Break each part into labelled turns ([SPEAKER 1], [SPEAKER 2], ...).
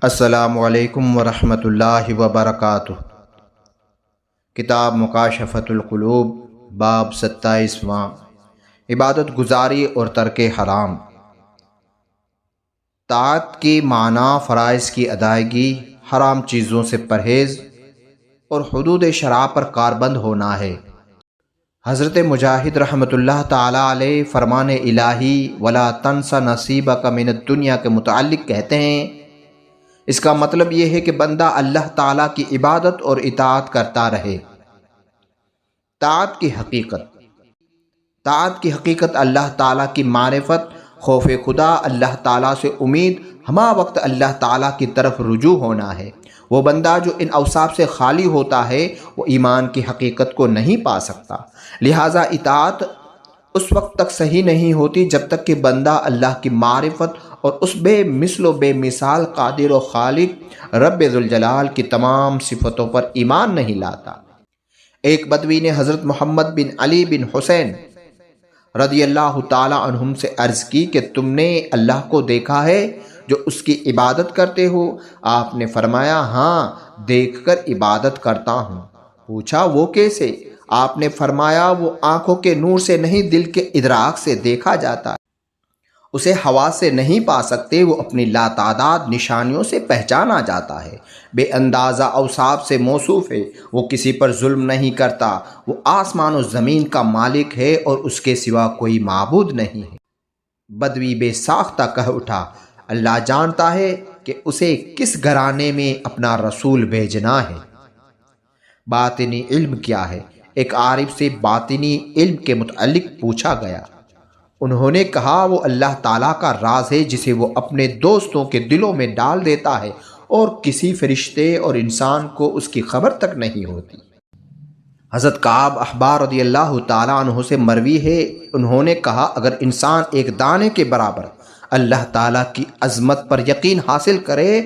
[SPEAKER 1] السلام علیکم ورحمۃ اللہ وبرکاتہ۔ کتاب مکاشفۃ القلوب، باب 27واں، عبادت گزاری اور ترک حرام۔ طاعت کی معنی فرائض کی ادائیگی، حرام چیزوں سے پرہیز اور حدود شرع پر کاربند ہونا ہے۔ حضرت مجاہد رحمۃ اللہ تعالی علیہ فرمان الہی ولا تنس نصیبک من الدنیا کے متعلق کہتے ہیں، اس کا مطلب یہ ہے کہ بندہ اللہ تعالیٰ کی عبادت اور اطاعت کرتا رہے۔ طاعت کی حقیقت اللہ تعالیٰ کی معرفت، خوف خدا، اللہ تعالیٰ سے امید، ہمہ وقت اللہ تعالیٰ کی طرف رجوع ہونا ہے۔ وہ بندہ جو ان اوصاف سے خالی ہوتا ہے وہ ایمان کی حقیقت کو نہیں پا سکتا۔ لہٰذا اطاعت اس وقت تک صحیح نہیں ہوتی جب تک کہ بندہ اللہ کی معرفت اور اس بے مثل و بے مثال قادر و خالق رب ذوالجلال کی تمام صفتوں پر ایمان نہیں لاتا۔ ایک بدوی نے حضرت محمد بن علی بن حسین رضی اللہ تعالی عنہم سے عرض کی کہ تم نے اللہ کو دیکھا ہے جو اس کی عبادت کرتے ہو؟ آپ نے فرمایا ہاں، دیکھ کر عبادت کرتا ہوں۔ پوچھا وہ کیسے؟ آپ نے فرمایا وہ آنکھوں کے نور سے نہیں دل کے ادراک سے دیکھا جاتا ہے، اسے حواس سے نہیں پا سکتے، وہ اپنی لاتعداد نشانیوں سے پہچانا جاتا ہے، بے اندازہ اوصاف سے موصوف ہے، وہ کسی پر ظلم نہیں کرتا، وہ آسمان و زمین کا مالک ہے اور اس کے سوا کوئی معبود نہیں ہے۔ بدوی بے ساختہ کہہ اٹھا، اللہ جانتا ہے کہ اسے کس گھرانے میں اپنا رسول بھیجنا ہے۔ باطنی علم کیا ہے؟ ایک عارف سے باطنی علم کے متعلق پوچھا گیا۔ انہوں نے کہا وہ اللہ تعالیٰ کا راز ہے جسے وہ اپنے دوستوں کے دلوں میں ڈال دیتا ہے اور کسی فرشتے اور انسان کو اس کی خبر تک نہیں ہوتی۔ حضرت کعب احبار رضی اللہ تعالیٰ عنہ سے مروی ہے، انہوں نے کہا اگر انسان ایک دانے کے برابر اللہ تعالیٰ کی عظمت پر یقین حاصل کرے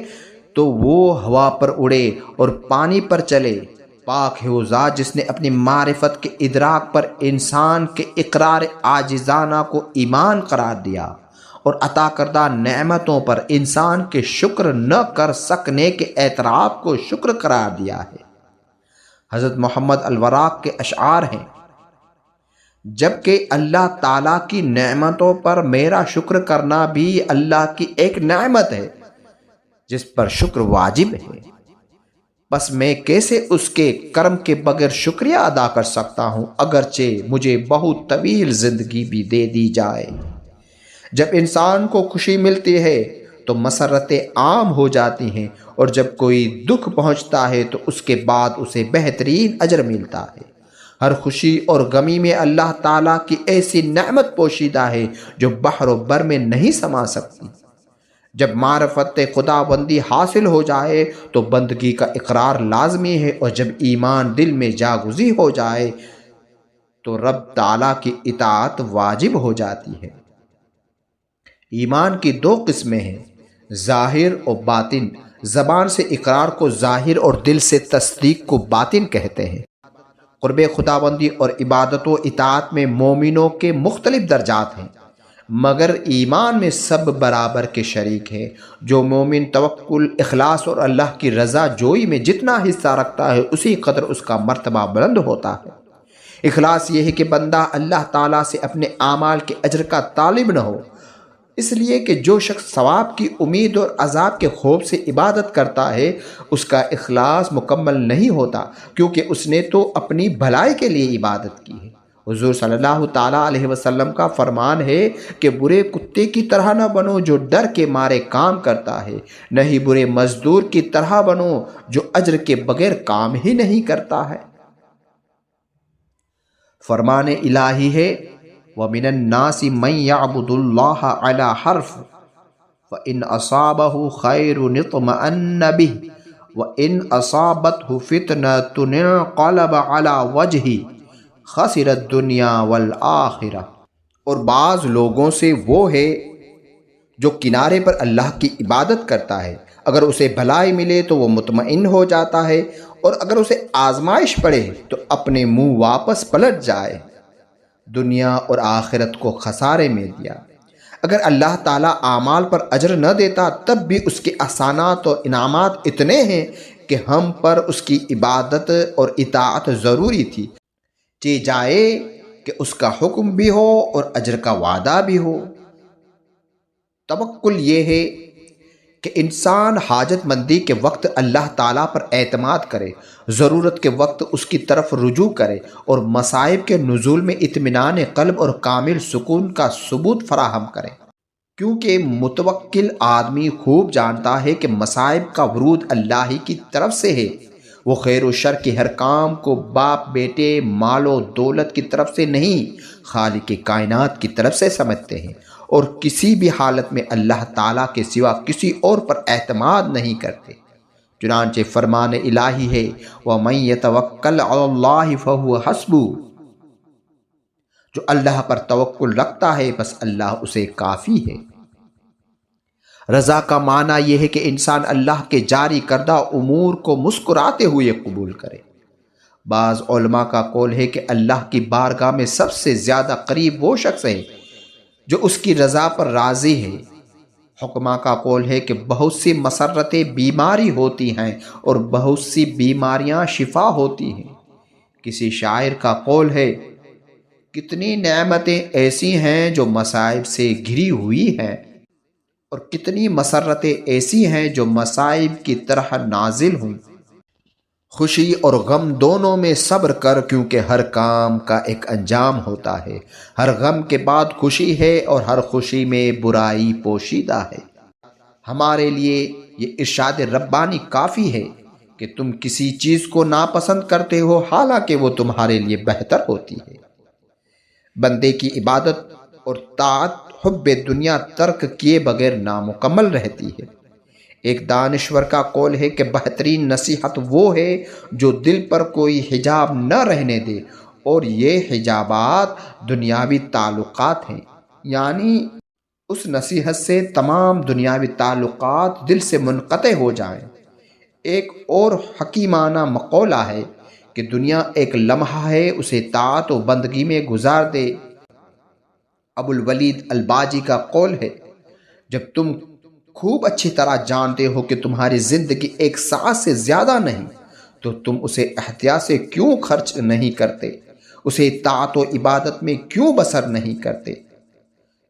[SPEAKER 1] تو وہ ہوا پر اڑے اور پانی پر چلے۔ پاک ہے وہ ذات جس نے اپنی معرفت کے ادراک پر انسان کے اقرار عاجزانہ کو ایمان قرار دیا اور عطا کردہ نعمتوں پر انسان کے شکر نہ کر سکنے کے اعتراف کو شکر قرار دیا ہے۔ حضرت محمد الوراق کے اشعار ہیں، جبکہ اللہ تعالیٰ کی نعمتوں پر میرا شکر کرنا بھی اللہ کی ایک نعمت ہے جس پر شکر واجب ہے، بس میں کیسے اس کے کرم کے بغیر شکریہ ادا کر سکتا ہوں اگرچہ مجھے بہت طویل زندگی بھی دے دی جائے۔ جب انسان کو خوشی ملتی ہے تو مسرتیں عام ہو جاتی ہیں اور جب کوئی دکھ پہنچتا ہے تو اس کے بعد اسے بہترین اجر ملتا ہے۔ ہر خوشی اور غمی میں اللہ تعالیٰ کی ایسی نعمت پوشیدہ ہے جو بحر و بر میں نہیں سما سکتی۔ جب معرفت خدا بندی حاصل ہو جائے تو بندگی کا اقرار لازمی ہے، اور جب ایمان دل میں جاگزی ہو جائے تو رب تعالیٰ کی اطاعت واجب ہو جاتی ہے۔ ایمان کی دو قسمیں ہیں، ظاہر و باطن۔ زبان سے اقرار کو ظاہر اور دل سے تصدیق کو باطن کہتے ہیں۔ قرب خداوندی اور عبادت و اطاعت میں مومنوں کے مختلف درجات ہیں، مگر ایمان میں سب برابر کے شریک ہیں۔ جو مومن توکل، اخلاص اور اللہ کی رضا جوئی میں جتنا حصہ رکھتا ہے اسی قدر اس کا مرتبہ بلند ہوتا ہے۔ اخلاص یہ ہے کہ بندہ اللہ تعالیٰ سے اپنے اعمال کے اجر کا طالب نہ ہو، اس لیے کہ جو شخص ثواب کی امید اور عذاب کے خوف سے عبادت کرتا ہے اس کا اخلاص مکمل نہیں ہوتا، کیونکہ اس نے تو اپنی بھلائی کے لیے عبادت کی ہے۔ حضور صلی اللہ تعالیٰ علیہ وسلم کا فرمان ہے کہ برے کتے کی طرح نہ بنو جو ڈر کے مارے کام کرتا ہے، نہ ہی برے مزدور کی طرح بنو جو اجر کے بغیر کام ہی نہیں کرتا ہے۔ فرمان الہی ہے وَمِنَ النَّاسِ مَن يَعْبُدُ اللَّهَ عَلَى حَرْفٍ فَإِنْ أَصَابَهُ خَيْرٌ اطْمَأَنَّ بِهِ وَإِنْ أَصَابَتْهُ فِتْنَةٌ انقلب عَلَى وَجْهِهِ خسر الدنیا والآخرہ۔ اور بعض لوگوں سے وہ ہے جو کنارے پر اللہ کی عبادت کرتا ہے، اگر اسے بھلائی ملے تو وہ مطمئن ہو جاتا ہے اور اگر اسے آزمائش پڑے تو اپنے منہ واپس پلٹ جائے، دنیا اور آخرت کو خسارے میں دیا۔ اگر اللہ تعالیٰ اعمال پر اجر نہ دیتا تب بھی اس کے احسانات اور انعامات اتنے ہیں کہ ہم پر اس کی عبادت اور اطاعت ضروری تھی، چہ جائے کہ اس کا حکم بھی ہو اور اجر کا وعدہ بھی ہو۔ توکل یہ ہے کہ انسان حاجت مندی کے وقت اللہ تعالیٰ پر اعتماد کرے، ضرورت کے وقت اس کی طرف رجوع کرے اور مصائب کے نزول میں اطمینان قلب اور کامل سکون کا ثبوت فراہم کرے، کیونکہ متوکل آدمی خوب جانتا ہے کہ مصائب کا ورود اللہ ہی کی طرف سے ہے۔ وہ خیر و شر کے ہر کام کو باپ بیٹے مال و دولت کی طرف سے نہیں، خالق کائنات کی طرف سے سمجھتے ہیں، اور کسی بھی حالت میں اللہ تعالیٰ کے سوا کسی اور پر اعتماد نہیں کرتے۔ چنانچہ فرمان الہی ہے وَمَن يَتَوَکَّلْ عَلَى اللَّهِ فَهُوَ حَسْبُهُ، جو اللہ پر توکل رکھتا ہے بس اللہ اسے کافی ہے۔ رضا کا معنی یہ ہے کہ انسان اللہ کے جاری کردہ امور کو مسکراتے ہوئے قبول کرے۔ بعض علماء کا قول ہے کہ اللہ کی بارگاہ میں سب سے زیادہ قریب وہ شخص ہے جو اس کی رضا پر راضی ہے۔ حکماء کا قول ہے کہ بہت سی مسرتیں بیماری ہوتی ہیں اور بہت سی بیماریاں شفا ہوتی ہیں۔ کسی شاعر کا قول ہے کتنی نعمتیں ایسی ہیں جو مصائب سے گھری ہوئی ہیں، اور کتنی مسرتیں ایسی ہیں جو مصائب کی طرح نازل ہوں۔ خوشی اور غم دونوں میں صبر کر، کیونکہ ہر کام کا ایک انجام ہوتا ہے۔ ہر غم کے بعد خوشی ہے اور ہر خوشی میں برائی پوشیدہ ہے۔ ہمارے لیے یہ ارشاد ربانی کافی ہے کہ تم کسی چیز کو ناپسند کرتے ہو حالانکہ وہ تمہارے لیے بہتر ہوتی ہے۔ بندے کی عبادت اور طاعت حب دنیا ترک کیے بغیر نامکمل رہتی ہے۔ ایک دانشور کا قول ہے کہ بہترین نصیحت وہ ہے جو دل پر کوئی حجاب نہ رہنے دے، اور یہ حجابات دنیاوی تعلقات ہیں، یعنی اس نصیحت سے تمام دنیاوی تعلقات دل سے منقطع ہو جائیں۔ ایک اور حکیمانہ مقولہ ہے کہ دنیا ایک لمحہ ہے، اسے طاعت و بندگی میں گزار دے۔ ابو الولید الباجی کا قول ہے جب تم خوب اچھی طرح جانتے ہو کہ تمہاری زندگی ایک ساعت سے زیادہ نہیں تو تم اسے احتیاط سے کیوں خرچ نہیں کرتے، اسے طاعت و عبادت میں کیوں بسر نہیں کرتے۔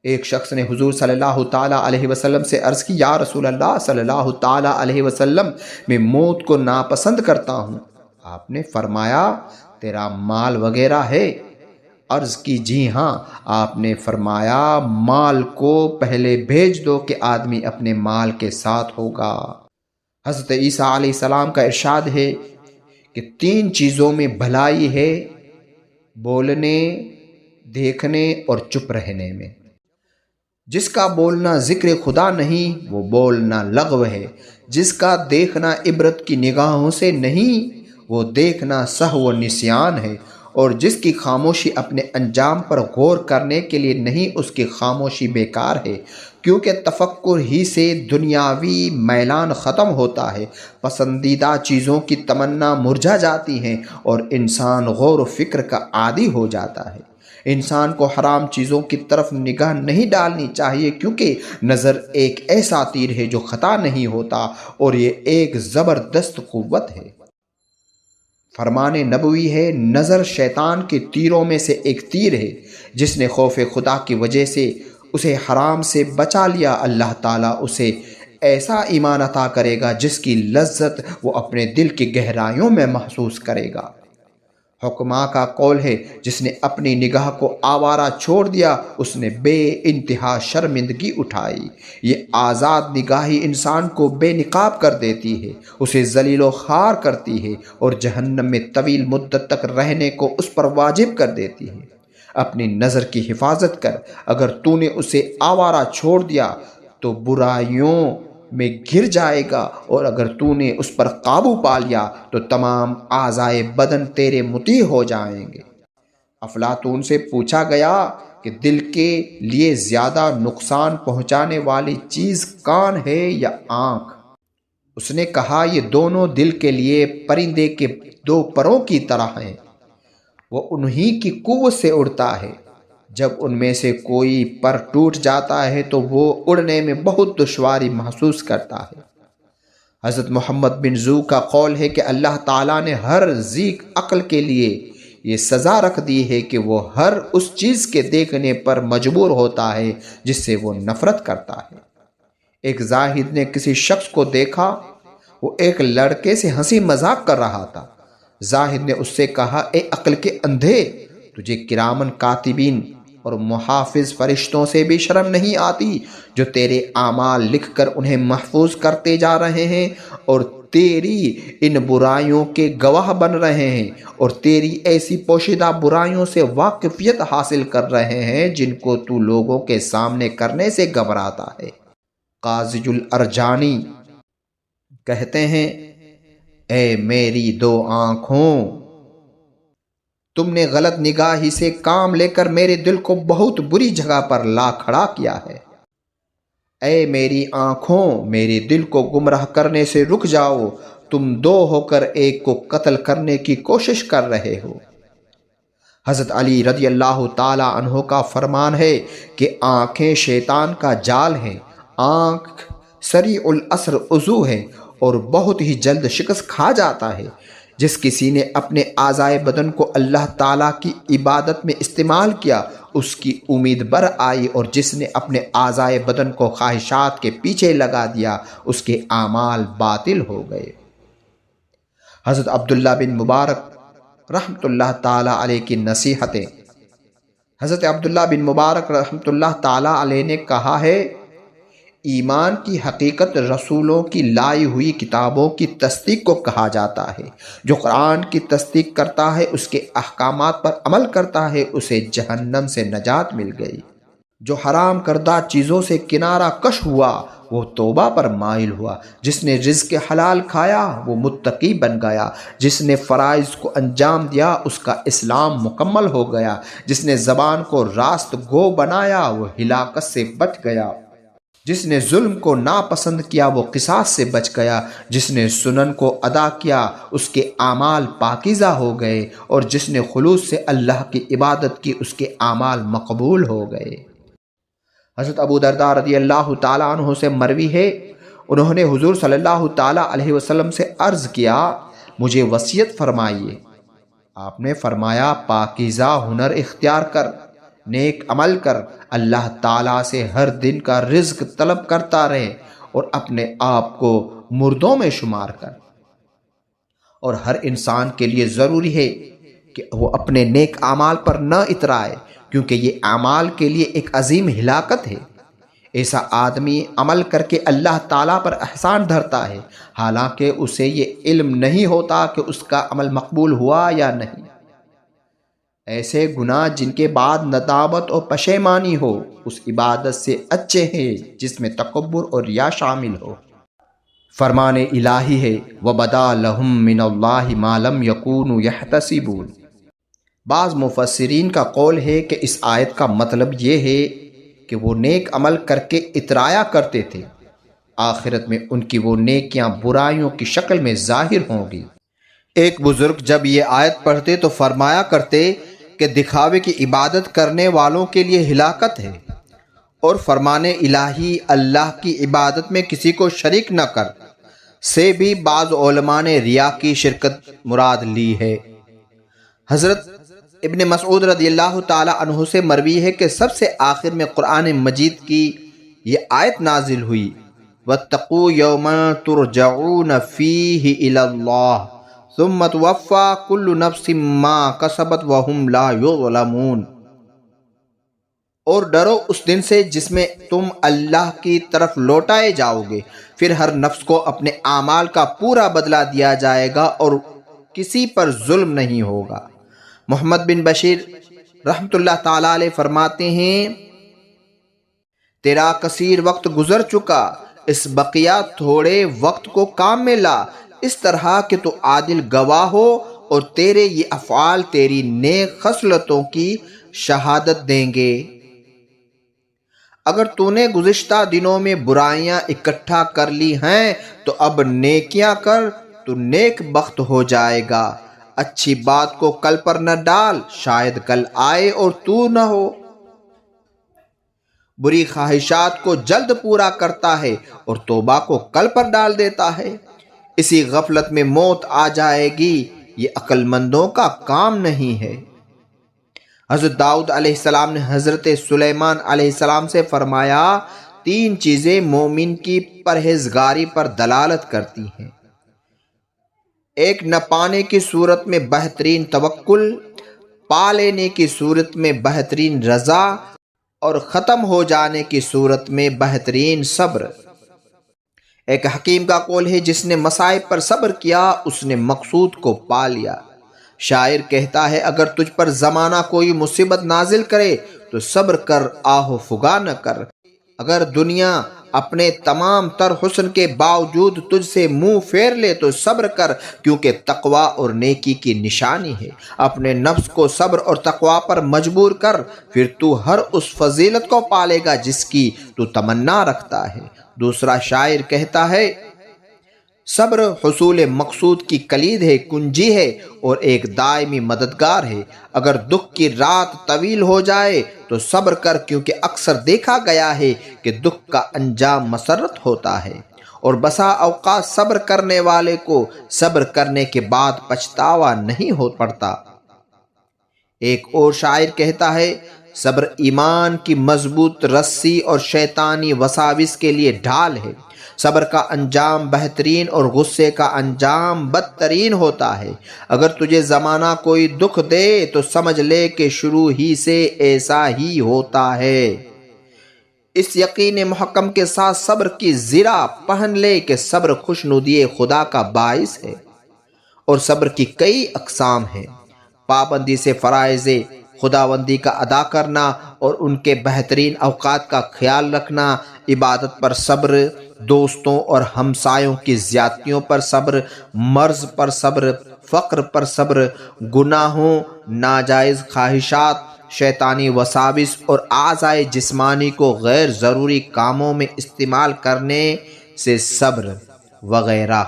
[SPEAKER 1] ایک شخص نے حضور صلی اللہ تعالیٰ علیہ وسلم سے عرض کی، یا رسول اللہ صلی اللہ تعالیٰ علیہ وسلم، میں موت کو ناپسند کرتا ہوں۔ آپ نے فرمایا تیرا مال وغیرہ ہے؟ عرض کی جی ہاں۔ آپ نے فرمایا مال کو پہلے بھیج دو کہ آدمی اپنے مال کے ساتھ ہوگا۔ حضرت عیسیٰ علیہ السلام کا ارشاد ہے کہ 3 چیزوں میں بھلائی ہے، بولنے، دیکھنے اور چپ رہنے میں۔ جس کا بولنا ذکر خدا نہیں وہ بولنا لغو ہے، جس کا دیکھنا عبرت کی نگاہوں سے نہیں وہ دیکھنا سہو و نسیان ہے، اور جس کی خاموشی اپنے انجام پر غور کرنے کے لیے نہیں اس کی خاموشی بیکار ہے، کیونکہ تفکر ہی سے دنیاوی میلان ختم ہوتا ہے، پسندیدہ چیزوں کی تمنا مرجھا جاتی ہیں اور انسان غور و فکر کا عادی ہو جاتا ہے۔ انسان کو حرام چیزوں کی طرف نگاہ نہیں ڈالنی چاہیے، کیونکہ نظر ایک ایسا تیر ہے جو خطا نہیں ہوتا، اور یہ ایک زبردست قوت ہے۔ فرمان نبوی ہے نظر شیطان کے تیروں میں سے ایک تیر ہے، جس نے خوف خدا کی وجہ سے اسے حرام سے بچا لیا، اللہ تعالیٰ اسے ایسا ایمان عطا کرے گا جس کی لذت وہ اپنے دل کی گہرائیوں میں محسوس کرے گا۔ حکماء کا قول ہے جس نے اپنی نگاہ کو آوارہ چھوڑ دیا اس نے بے انتہا شرمندگی اٹھائی۔ یہ آزاد نگاہی انسان کو بے نقاب کر دیتی ہے، اسے ذلیل و خوار کرتی ہے اور جہنم میں طویل مدت تک رہنے کو اس پر واجب کر دیتی ہے۔ اپنی نظر کی حفاظت کر، اگر تو نے اسے آوارہ چھوڑ دیا تو برائیوں میں گر جائے گا، اور اگر تو نے اس پر قابو پا لیا تو تمام اعضائے بدن تیرے مطیع ہو جائیں گے۔ افلاطون سے پوچھا گیا کہ دل کے لیے زیادہ نقصان پہنچانے والی چیز کان ہے یا آنکھ؟ اس نے کہا یہ دونوں دل کے لیے پرندے کے 2 پروں کی طرح ہیں، وہ انہی کی قوت سے اڑتا ہے جب ان میں سے کوئی پر ٹوٹ جاتا ہے تو وہ اڑنے میں بہت دشواری محسوس کرتا ہے۔ حضرت محمد بن زو کا قول ہے کہ اللہ تعالیٰ نے ہر ذی عقل کے لیے یہ سزا رکھ دی ہے کہ وہ ہر اس چیز کے دیکھنے پر مجبور ہوتا ہے جس سے وہ نفرت کرتا ہے۔ ایک زاہد نے کسی شخص کو دیکھا، وہ ایک لڑکے سے ہنسی مذاق کر رہا تھا۔ زاہد نے اس سے کہا، اے عقل کے اندھے، تجھے کرامن کاتبین اور محافظ فرشتوں سے بھی شرم نہیں آتی جو تیرے اعمال لکھ کر انہیں محفوظ کرتے جا رہے ہیں اور تیری ان برائیوں کے گواہ بن رہے ہیں اور تیری ایسی پوشیدہ برائیوں سے واقفیت حاصل کر رہے ہیں جن کو تو لوگوں کے سامنے کرنے سے گھبراتا ہے۔ قاضی الارجانی کہتے ہیں، اے میری دو آنکھوں، تم نے غلط نگاہی سے کام لے کر میرے دل کو بہت بری جگہ پر لا کھڑا کیا ہے۔ اے میری آنکھوں، میرے دل کو گمراہ کرنے سے رک جاؤ، تم دو ہو کر ایک کو قتل کرنے کی کوشش کر رہے ہو۔ حضرت علی رضی اللہ تعالی عنہ کا فرمان ہے کہ آنکھیں شیطان کا جال ہیں۔ آنکھ سریع الاثر عضو ہے اور بہت ہی جلد شکست کھا جاتا ہے۔ جس کسی نے اپنے اعضائے بدن کو اللہ تعالیٰ کی عبادت میں استعمال کیا، اس کی امید بر آئی، اور جس نے اپنے اعضائے بدن کو خواہشات کے پیچھے لگا دیا، اس کے اعمال باطل ہو گئے۔ حضرت عبداللہ بن مبارک رحمۃ اللہ تعالیٰ علیہ کی نصیحتیں۔ حضرت عبداللہ بن مبارک رحمۃ اللہ تعالیٰ علیہ نے کہا ہے، ایمان کی حقیقت رسولوں کی لائی ہوئی کتابوں کی تصدیق کو کہا جاتا ہے۔ جو قرآن کی تصدیق کرتا ہے، اس کے احکامات پر عمل کرتا ہے، اسے جہنم سے نجات مل گئی۔ جو حرام کردہ چیزوں سے کنارہ کش ہوا، وہ توبہ پر مائل ہوا۔ جس نے رزق حلال کھایا، وہ متقی بن گیا۔ جس نے فرائض کو انجام دیا، اس کا اسلام مکمل ہو گیا۔ جس نے زبان کو راست گو بنایا، وہ ہلاکت سے بچ گیا۔ جس نے ظلم کو ناپسند کیا، وہ قصاص سے بچ گیا۔ جس نے سنن کو ادا کیا، اس کے اعمال پاکیزہ ہو گئے، اور جس نے خلوص سے اللہ کی عبادت کی، اس کے اعمال مقبول ہو گئے۔ حضرت ابو درداء رضی اللہ تعالیٰ عنہ سے مروی ہے، انہوں نے حضور صلی اللہ تعالیٰ علیہ وسلم سے عرض کیا، مجھے وصیت فرمائیے۔ آپ نے فرمایا، پاکیزہ ہنر اختیار کر، نیک عمل کر، اللہ تعالیٰ سے ہر دن کا رزق طلب کرتا رہے، اور اپنے آپ کو مردوں میں شمار کر۔ اور ہر انسان کے لیے ضروری ہے کہ وہ اپنے نیک اعمال پر نہ اترائے، کیونکہ یہ اعمال کے لیے ایک عظیم ہلاکت ہے۔ ایسا آدمی عمل کر کے اللہ تعالیٰ پر احسان دھرتا ہے، حالانکہ اسے یہ علم نہیں ہوتا کہ اس کا عمل مقبول ہوا یا نہیں۔ ایسے گناہ جن کے بعد ندامت اور پشیمانی ہو، اس عبادت سے اچھے ہیں جس میں تکبر اور ریا شامل ہو۔ فرمان الہی ہے، وَبَدَا لَهُم مِّنَ اللَّهِ مَا لَمْ يَكُونُوا يَحْتَسِبُونَ۔ بعض مفسرین کا قول ہے کہ اس آیت کا مطلب یہ ہے کہ وہ نیک عمل کر کے اترایا کرتے تھے، آخرت میں ان کی وہ نیکیاں برائیوں کی شکل میں ظاہر ہوں گی۔ ایک بزرگ جب یہ آیت پڑھتے تو فرمایا کرتے کہ دکھاوے کی عبادت کرنے والوں کے لیے ہلاکت ہے، اور فرمان الہی اللہ کی عبادت میں کسی کو شریک نہ کر سے بھی بعض علماء نے ریا کی شرکت مراد لی ہے۔ حضرت ابن مسعود رضی اللہ تعالی عنہ سے مروی ہے کہ سب سے آخر میں قرآن مجید کی یہ آیت نازل ہوئی، وَاتَّقُوا يَوْمًا تُرْجَعُونَ فِيهِ إِلَى اللَّهِ ثُمَّ تُوَفَّى كُلُّ نَفْسٍ مَّا كَسَبَتْ وَهُمْ لَا يُظْلَمُونَ۔ اور ڈرو اس دن سے جس میں تم اللہ کی طرف لوٹائے جاؤ گے، پھر ہر نفس کو اپنے اعمال کا پورا بدلہ دیا جائے گا اور کسی پر ظلم نہیں ہوگا۔ محمد بن بشیر رحمۃ اللہ تعالیٰ علیہ فرماتے ہیں، تیرا کثیر وقت گزر چکا، اس بقیہ تھوڑے وقت کو کام میں لا، اس طرح کہ تو عادل گواہ ہو اور تیرے یہ افعال تیری نیک خصلتوں کی شہادت دیں گے۔ اگر تو نے گزشتہ دنوں میں برائیاں اکٹھا کر لی ہیں تو اب نیکیاں کر، تو نیک بخت ہو جائے گا۔ اچھی بات کو کل پر نہ ڈال، شاید کل آئے اور تو نہ ہو۔ بری خواہشات کو جلد پورا کرتا ہے اور توبہ کو کل پر ڈال دیتا ہے۔ اسی غفلت میں موت آ جائے گی، یہ عقل مندوں کا کام نہیں ہے۔ حضرت داؤد علیہ السلام نے حضرت سلیمان علیہ السلام سے فرمایا، 3 چیزیں مومن کی پرہیزگاری پر دلالت کرتی ہیں۔ ایک، نہ پانے کی صورت میں بہترین توکل، پا لینے کی صورت میں بہترین رضا، اور ختم ہو جانے کی صورت میں بہترین صبر۔ ایک حکیم کا قول ہے، جس نے مصائب پر صبر کیا اس نے مقصود کو پا لیا۔ شاعر کہتا ہے، اگر تجھ پر زمانہ کوئی مصیبت نازل کرے تو صبر کر، آہ و فغاں نہ کر۔ اگر دنیا اپنے تمام تر حسن کے باوجود تجھ سے منہ پھیر لے تو صبر کر، کیونکہ تقوی اور نیکی کی نشانی ہے۔ اپنے نفس کو صبر اور تقوی پر مجبور کر، پھر تو ہر اس فضیلت کو پالے گا جس کی تو تمنا رکھتا ہے۔ دوسرا شاعر کہتا ہے، صبر حصول مقصود کی کلید ہے، کنجی ہے اور ایک دائمی مددگار ہے۔ اگر دکھ کی رات طویل ہو جائے تو صبر کر، کیونکہ اکثر دیکھا گیا ہے کہ دکھ کا انجام مسرت ہوتا ہے، اور بسا اوقات صبر کرنے والے کو صبر کرنے کے بعد پچھتاوا نہیں ہو پڑتا۔ ایک اور شاعر کہتا ہے، صبر ایمان کی مضبوط رسی اور شیطانی وساوس کے لیے ڈھال ہے۔ صبر کا انجام بہترین اور غصے کا انجام بدترین ہوتا ہے۔ اگر تجھے زمانہ کوئی دکھ دے تو سمجھ لے کہ شروع ہی سے ایسا ہی ہوتا ہے۔ اس یقین محکم کے ساتھ صبر کی زرہ پہن لے کہ صبر خوشنودی خدا کا باعث ہے، اور صبر کی کئی اقسام ہیں۔ پابندی سے فرائض خداوندی کا ادا کرنا اور ان کے بہترین اوقات کا خیال رکھنا، عبادت پر صبر، دوستوں اور ہمسایوں کی زیادتیوں پر صبر، مرض پر صبر، فقر پر صبر، گناہوں، ناجائز خواہشات، شیطانی وساوس اور اعضائے جسمانی کو غیر ضروری کاموں میں استعمال کرنے سے صبر وغیرہ۔